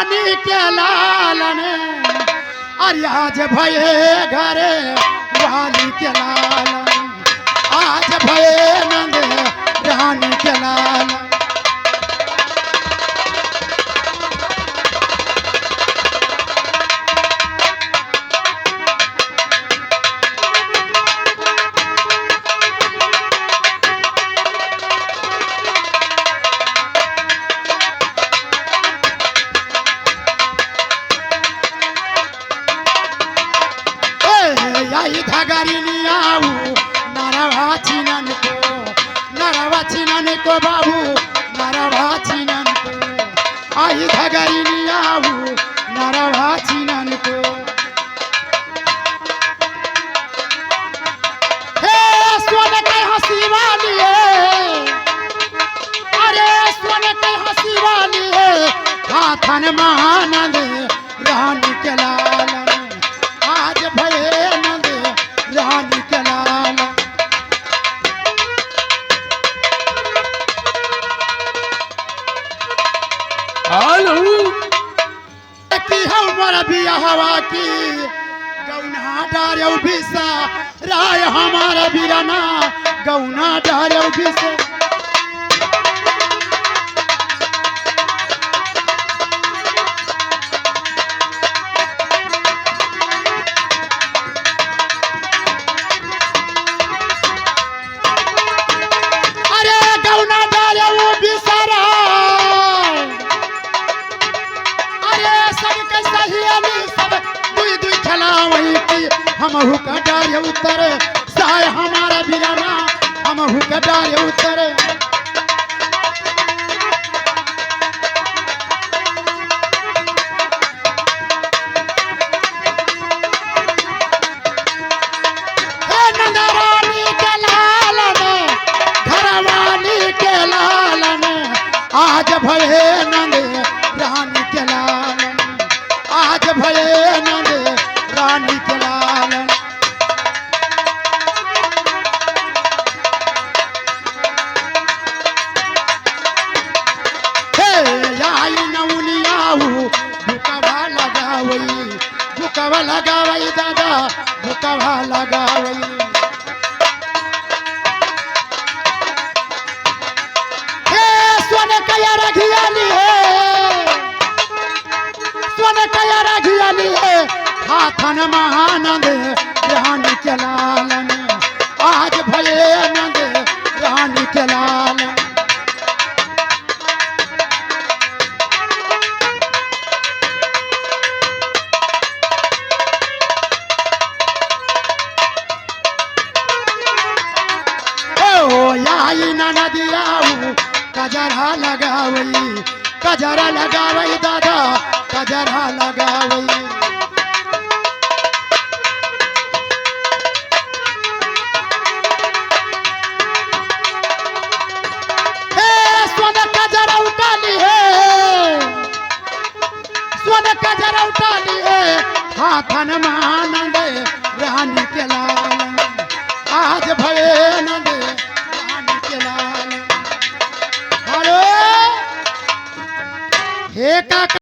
रानी के लालन अरे आज भये घरे वाली के लालन आज भये नंद रानी के लालन धगरियाऊ नरवा चिनन को बाबू नरवा चिनन को आई धगरियाऊ नरवा चिनन को हे सोने के हंसी वाली अरे सोने के हंसी वाली हाथन महानंद रानी के लालन आज भये रानी के लाल की हमारा बिया हवा की गौना डारे बिसा राय हमारा बिराना गौना डारे बिसा हम हुका डारे उतरे साय हमारा बिराना हम हुका डारे उतरे हे नंदा रानी के लालन घरवाली के लालन आज भये नंद रानी के लालन आज भये नंद रानी के लालन हे आई नौनियाऊ भुकवा लगावई दादा भुकवा लगावई हे सोने कया रखियाली सोने कया रखियाली हाथन महानंद रानी के लालन आज भये नंद रानी के लालन ओ याई नदियाऊ कजरा लगावई दादा कजरा लगावई हाथन महानंद रानी के लालन आज भये नंद रानी के लालन अरे हे काका